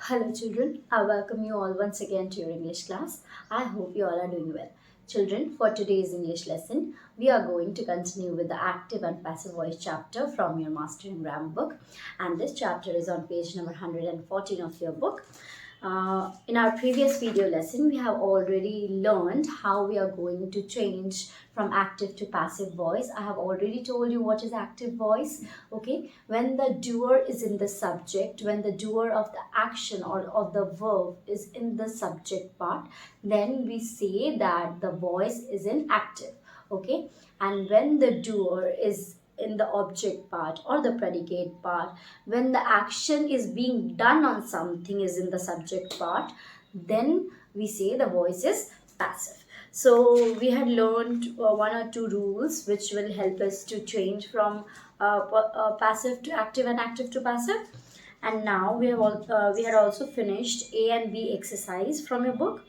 Hello children, I welcome you all once again to your English class. I hope you all are doing well. Children, for today's English lesson, we are going to continue with the active and passive voice chapter from your Mastering Grammar book. And this chapter is on page number 114 of your book. In our previous video lesson, we have already learned how we are going to change from active to passive voice. I have already told you what is active voice. Okay, when the doer is in the subject, when the doer of the action or of the verb is in the subject part, then we say that the voice is in active. Okay, and when the doer is in the object part or the predicate part, when the action is being done on something is in the subject part, then we say the voice is passive. So we had learned one or two rules which will help us to change from passive to active and active to passive. And now we had also finished A and B exercise from your book.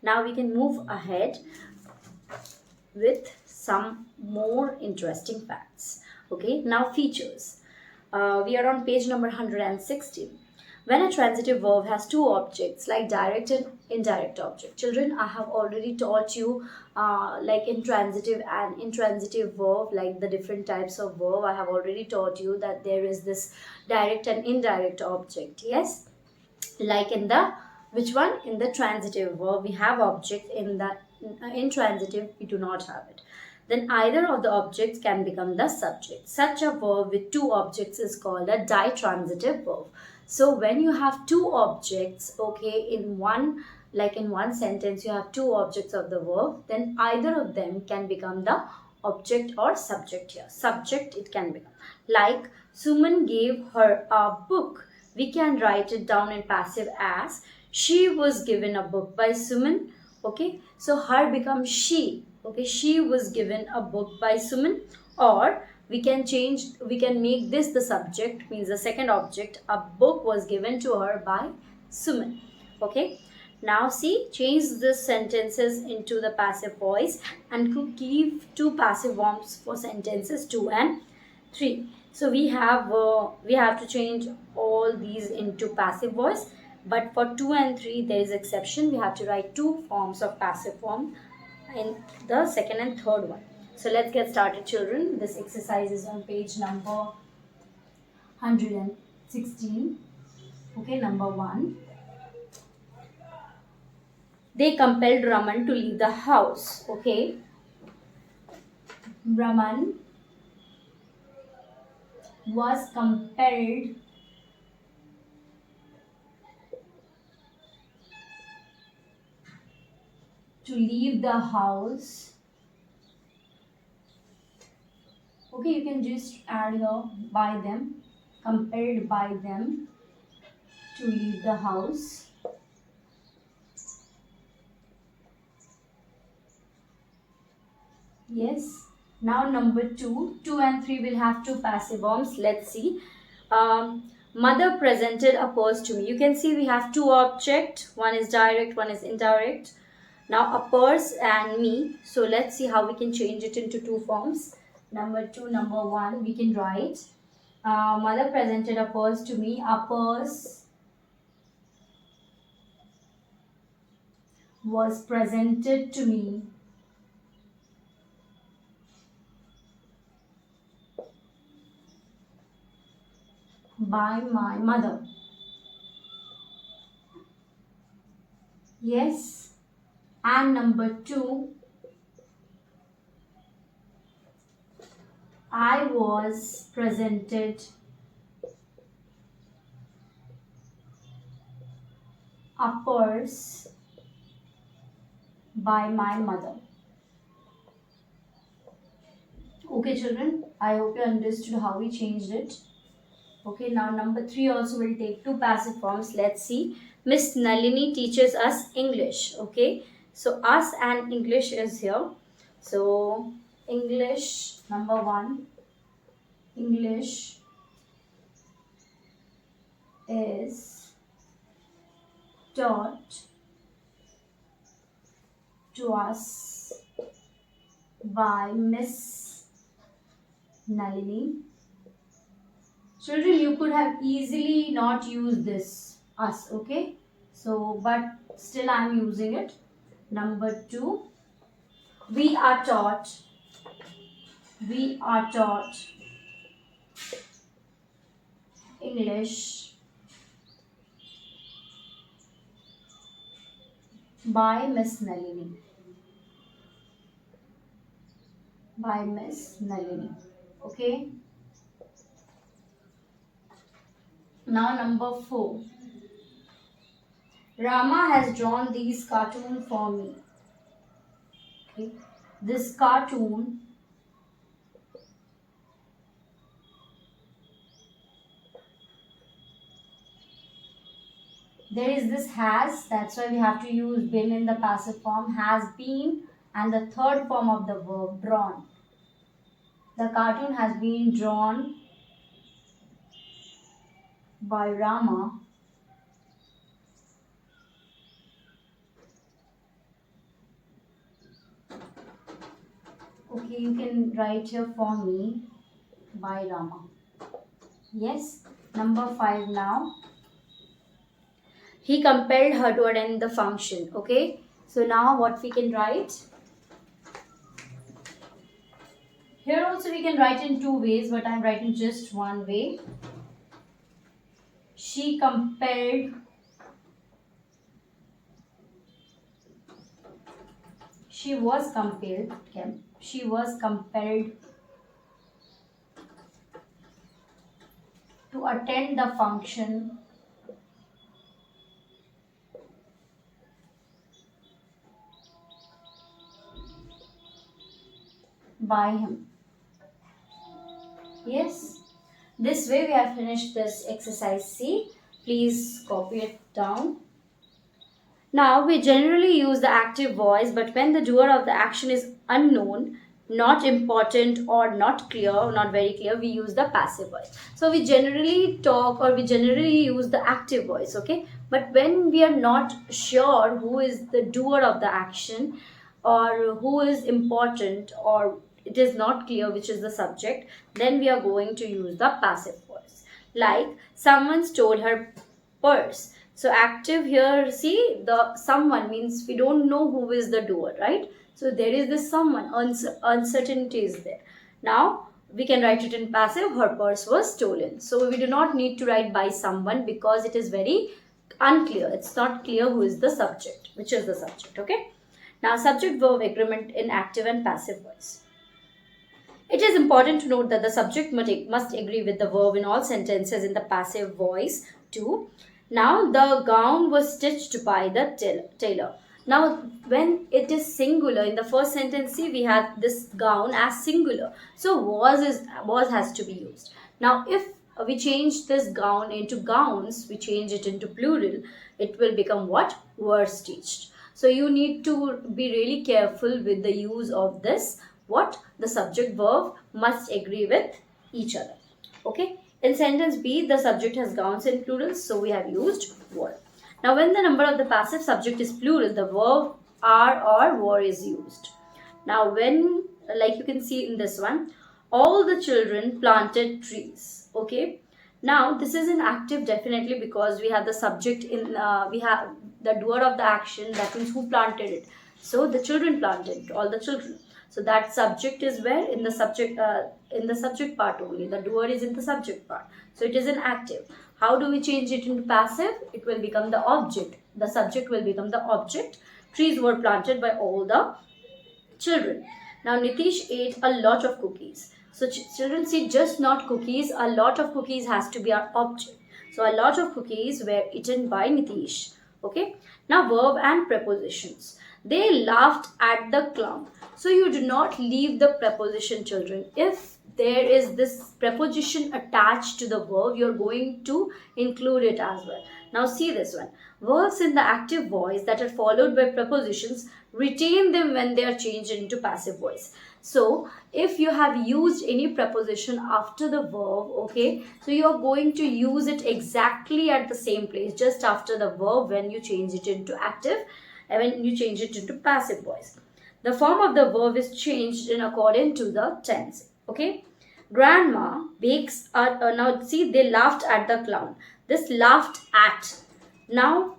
Now we can move ahead with some more interesting facts. Okay, now features. We are on page number 116. When a transitive verb has two objects like direct and indirect object. Children, I have already taught you like intransitive and intransitive verb, like the different types of verb. I have already taught you that there is this direct and indirect object. Yes, like in the which one? In the transitive verb we have object, in the intransitive we do not have it. Then either of the objects can become the subject. Such a verb with two objects is called a ditransitive verb. So when you have two objects, okay, in one, like in one sentence you have two objects of the verb, then either of them can become the object or subject. Here subject it can become, like Suman gave her a book. We can write it down in passive as she was given a book by Suman. Okay, so her becomes she. Okay, she was given a book by Suman. Or we can change, we can make this the subject, means the second object. A book was given to her by Suman. Okay, now see, change the sentences into the passive voice and give two passive forms for sentences 2 and 3. So we have to change all these into passive voice, but for 2 and 3 there is exception. We have to write two forms of passive form in the second and third one. So let's get started, children. This exercise is on page number 116. Okay, number 1. They compelled Raman to leave the house. Okay, Raman was compelled to leave the house. Okay, you can just add here by them, compelled by them to leave the house. Yes. Now number 2. 2 and 3 will have two passive forms. Let's see. Mother presented a purse to me. You can see we have two objects. One is direct, one is indirect. Now a purse and me. So let's see how we can change it into two forms. Number 2, number 1, we can write. Mother presented a purse to me. A purse was presented to me by my mother. Yes. And number 2, I was presented a purse by my mother. Okay, children, I hope you understood how we changed it. Okay, now number 3 also will take two passive forms. Let's see. Miss Nalini teaches us English. Okay, so us and English is here. So English, number 1, English is taught to us by Miss Nalini. Children, you could have easily not used this us. Okay, so but still I am using it. Number 2, we are taught, we are taught English by Miss Nalini, by Miss Nalini. Okay, now number 4, Rama has drawn these cartoon for me. Okay, this cartoon, there is this has, that's why we have to use been in the passive form, has been, and the third form of the verb, drawn. The cartoon has been drawn by Rama Okay, you can write here for me by Rama. Yes, number 5 now. He compelled her to attend the function. Okay, so now what we can write? Here also we can write in 2 ways, but I am writing just one way. She compelled, she was compelled to attend the function by him. Yes, this way we have finished this exercise C. Please copy it down. Now we generally use the active voice, but when the doer of the action is unknown, not important, or not clear, or not very clear, we use the passive voice. So we generally talk, or we generally use the active voice, okay? But when we are not sure who is the doer of the action, or who is important, or it is not clear which is the subject, then we are going to use the passive voice. Like, someone stole her purse. So active here, see, the someone means we don't know who is the doer, right? So there is this someone, uncertainty is there. Now we can write it in passive, her purse was stolen. So we do not need to write by someone because it is very unclear. It's not clear who is the subject, which is the subject, okay? Now subject verb agreement in active and passive voice. It is important to note that the subject must agree with the verb in all sentences in the passive voice too. Now the gown was stitched by the tailor. Now when it is singular, in the first sentence, see, we have this gown as singular. So was has to be used. Now if we change this gown into gowns, we change it into plural, it will become what? Were stitched. So you need to be really careful with the use of this. What? The subject verb must agree with each other. Okay. In sentence B, the subject has gowns in plural, so we have used were. Now, when the number of the passive subject is plural, the verb are or were is used. Now, when, like you can see in this one, all the children planted trees. Okay. Now, this is an active definitely because we have the subject in, we have the doer of the action, that means who planted it. So, the children planted, all the children. So that subject is where? In the subject part only. The doer is in the subject part. So it is an active. How do we change it into passive? It will become the object. The subject will become the object. Trees were planted by all the children. Now Nitish ate a lot of cookies. So children see just not cookies. A lot of cookies has to be our object. So a lot of cookies were eaten by Nitish. Okay. Now verb and prepositions. They laughed at the clown. So you do not leave the preposition, children. If there is this preposition attached to the verb, you're going to include it as well. Now see this one. Verbs in the active voice that are followed by prepositions, retain them when they are changed into passive voice. So if you have used any preposition after the verb, okay, so you are going to use it exactly at the same place, just after the verb, when you change it into active and when you change it into passive voice. The form of the verb is changed in according to the tense. Okay. Grandma bakes. Now see, they laughed at the clown. This laughed at. Now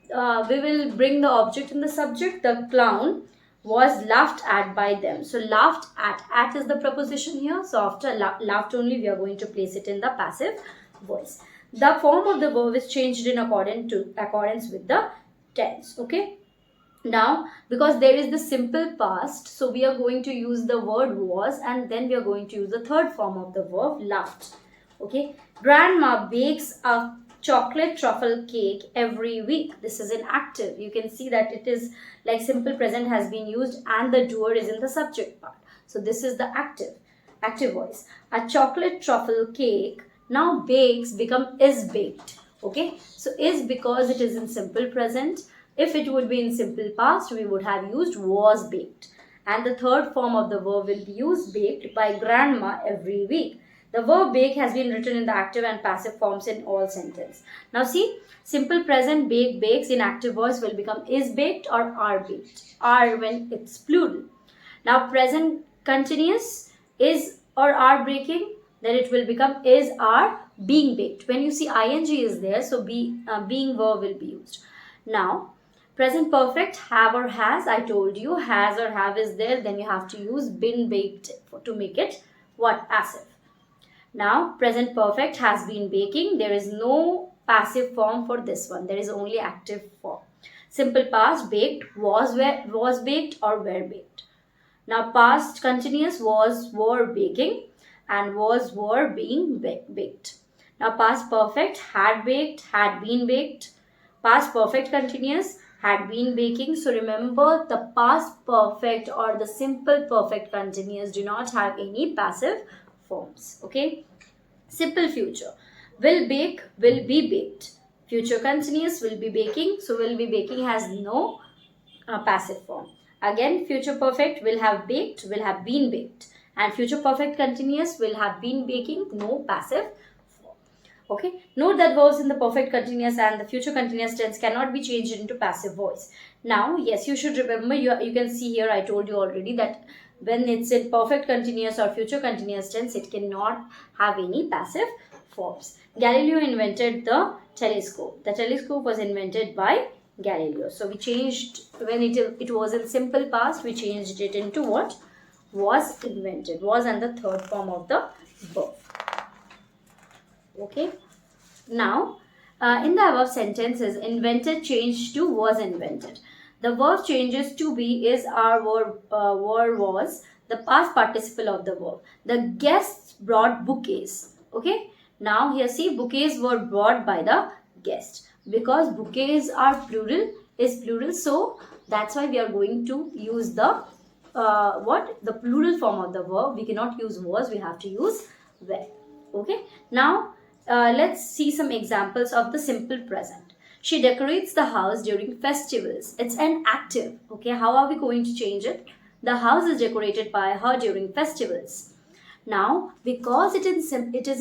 we will bring the object and the subject. The clown was laughed at by them. So laughed at is the preposition here. So after laughed only, we are going to place it in the passive voice. The form of the verb is changed in accordance with the tense. Okay. Now, because there is the simple past, so we are going to use the word was, and then we are going to use the third form of the verb laughed. Okay. Grandma bakes a chocolate truffle cake every week. This is an active. You can see that it is like simple present has been used and the doer is in the subject part. So this is the active voice. A chocolate truffle cake now bakes become is baked. Okay. So is because it is in simple present. If it would be in simple past, we would have used was baked. And the third form of the verb will be used baked by grandma every week. The verb bake has been written in the active and passive forms in all sentences. Now see, simple present bake bakes in active voice will become is baked or are baked. Are when it's plural. Now present continuous is or are breaking, then it will become is are being baked. When you see ing is there, so being verb will be used. Now present perfect have or has, I told you has or have is there, then you have to use been baked to make it what? Passive. Now present perfect has been baking. There is no passive form for this one. There is only active form. Simple past baked was baked or were baked. Now past continuous was were baking and was were being baked. Now past perfect had baked, had been baked. Past perfect continuous had been baking. So remember, the past perfect or the simple perfect continuous do not have any passive forms. Okay. Simple future. Will bake, will be baked. Future continuous will be baking. So will be baking has no passive form. Again, future perfect will have baked, will have been baked. And future perfect continuous will have been baking, no passive form. Okay. Note that verbs in the perfect continuous and the future continuous tense cannot be changed into passive voice. Now, yes, you should remember, you can see here, I told you already that when it's in perfect continuous or future continuous tense, it cannot have any passive forms. Galileo invented the telescope. The telescope was invented by Galileo. So we changed, when it was in simple past, we changed it into what? Was invented. Was and the third form of the verb. Okay. Now, in the above sentences, invented changed to was invented. The verb changes to be, is, are, were, was, the past participle of the verb. The guests brought bouquets. Okay. Now here see, bouquets were brought by the guest. Because bouquets are plural, is plural. So that's why we are going to use the the plural form of the verb. We cannot use was, we have to use were. Okay. Now let's see some examples of the simple present. She decorates the house during festivals. It's an active. Okay, how are we going to change it? The house is decorated by her during festivals. Now, because it is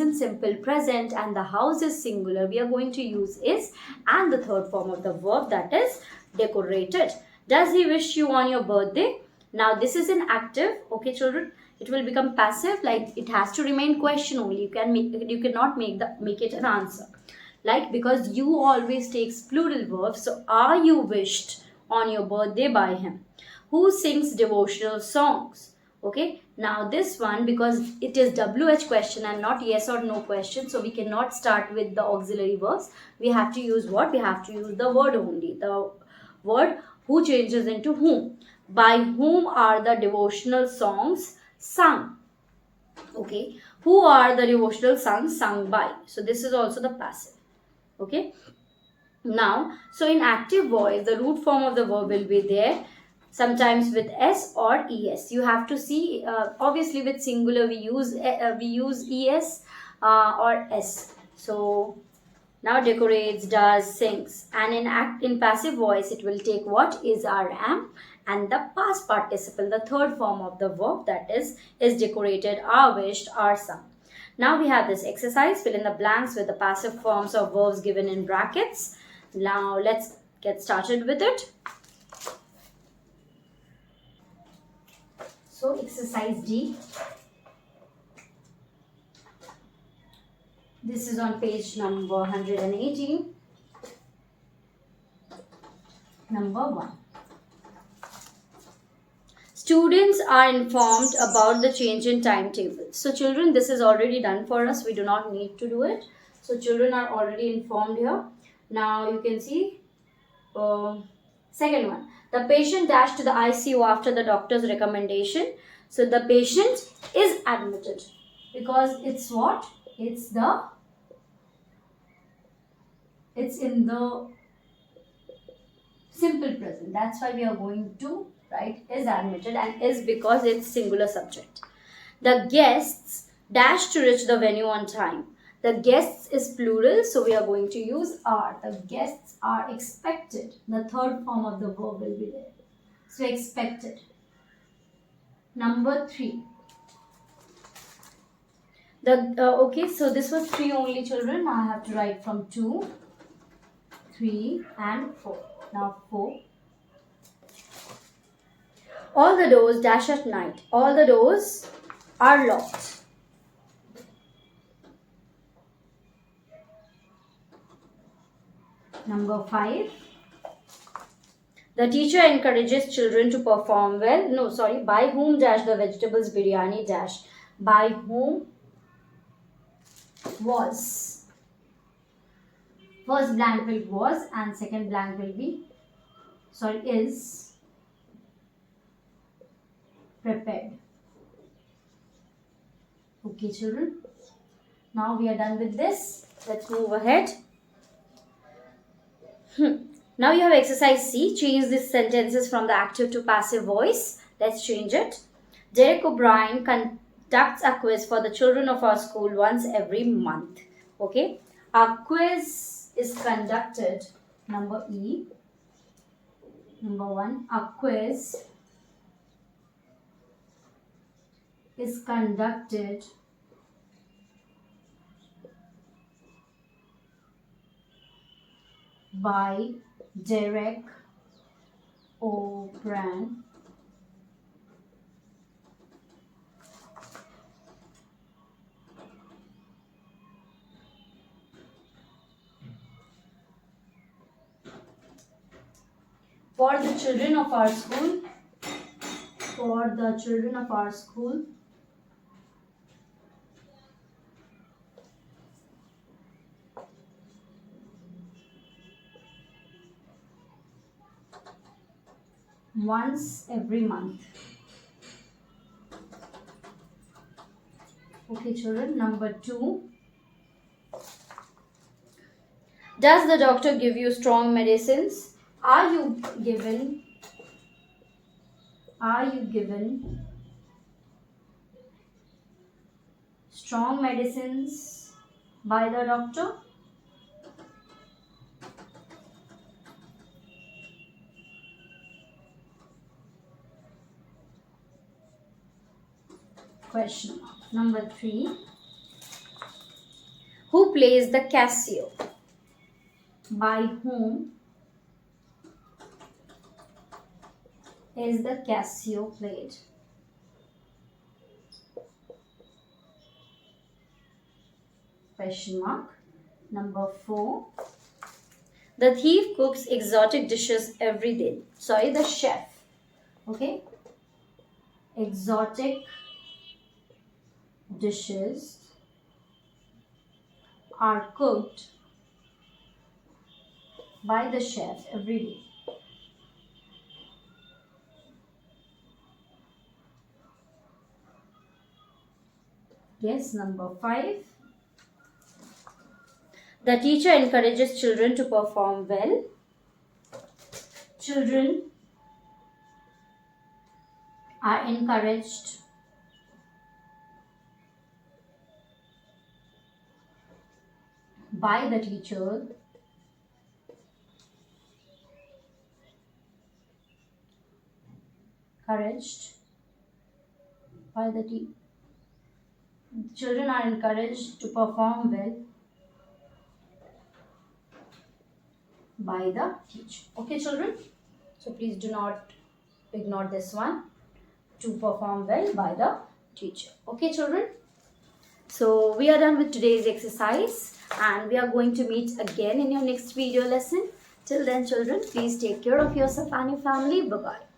in simple present and the house is singular, we are going to use is and the third form of the verb, that is decorated. Does he wish you on your birthday? Now, this is an active. Okay, children. It will become passive, like it has to remain question only. You cannot make it an answer. Like, because you always takes plural verbs. So are you wished on your birthday by him? Who sings devotional songs? Okay. Now this one, because it is WH question and not yes or no question, so we cannot start with the auxiliary verbs. We have to use what? We have to use the word only. The word who changes into whom. By whom are the devotional songs sung? Okay. Who are the devotional songs sung by? So this is also the passive. Okay. Now, so in active voice, the root form of the verb will be there, sometimes with s or es. You have to see. Obviously, with singular we use es or s. So now decorates, does, sings, and in passive voice it will take what? Is, are, am, and the past participle, the third form of the verb, that is decorated, are wished, are sung. Now we have this exercise. Fill in the blanks with the passive forms of verbs given in brackets. Now let's get started with it. So exercise D. This is on page number 118. Number 1. Students are informed about the change in timetable. So children, this is already done for us. We do not need to do it. So children are already informed here. Now you can see second one. The patient dashed to the ICU after the doctor's recommendation. So the patient is admitted because it's what? It's in the simple present. That's why we are going to write is admitted, and is because it's singular subject. The guests dash to reach the venue on time. The guests is plural, so we are going to use are. The guests are expected. The third form of the verb will be there. So expected. Number 3. Okay, so this was 3 only, children. Now I have to write from 2, 3 and 4. Now 4. All the doors dash at night. All the doors are locked. Number 5. The teacher encourages children to perform well. By whom dash the vegetables biryani dash. By whom was. First blank will was and second blank will be is prepared. Okay, children. Now we are done with this. Let's move ahead. Now you have exercise C. Change these sentences from the active to passive voice. Let's change it. Derek O'Brien conducts a quiz for the children of our school once every month. Okay. Our quiz is conducted. Number E. Number 1. A quiz is conducted by Derek O'Brien for the children of our school. For the children of our school. Once every month. Okay, children. Number 2. Does the doctor give you strong medicines? Are you given strong medicines by the doctor? Question mark. Number 3. Who plays the Casio? By whom is the Casio played? Question mark. Number 4. The thief cooks exotic dishes every day. The chef. Okay. Exotic dishes are cooked by the chef every day. Yes, number 5. The teacher encourages children to perform well. Children are encouraged by the teacher Children are encouraged to perform well by the teacher. Okay, children? So please do not ignore this one. To perform well by the teacher. Okay, children? So we are done with today's exercise and we are going to meet again in your next video lesson. Till then, children, please take care of yourself and your family. Bye bye.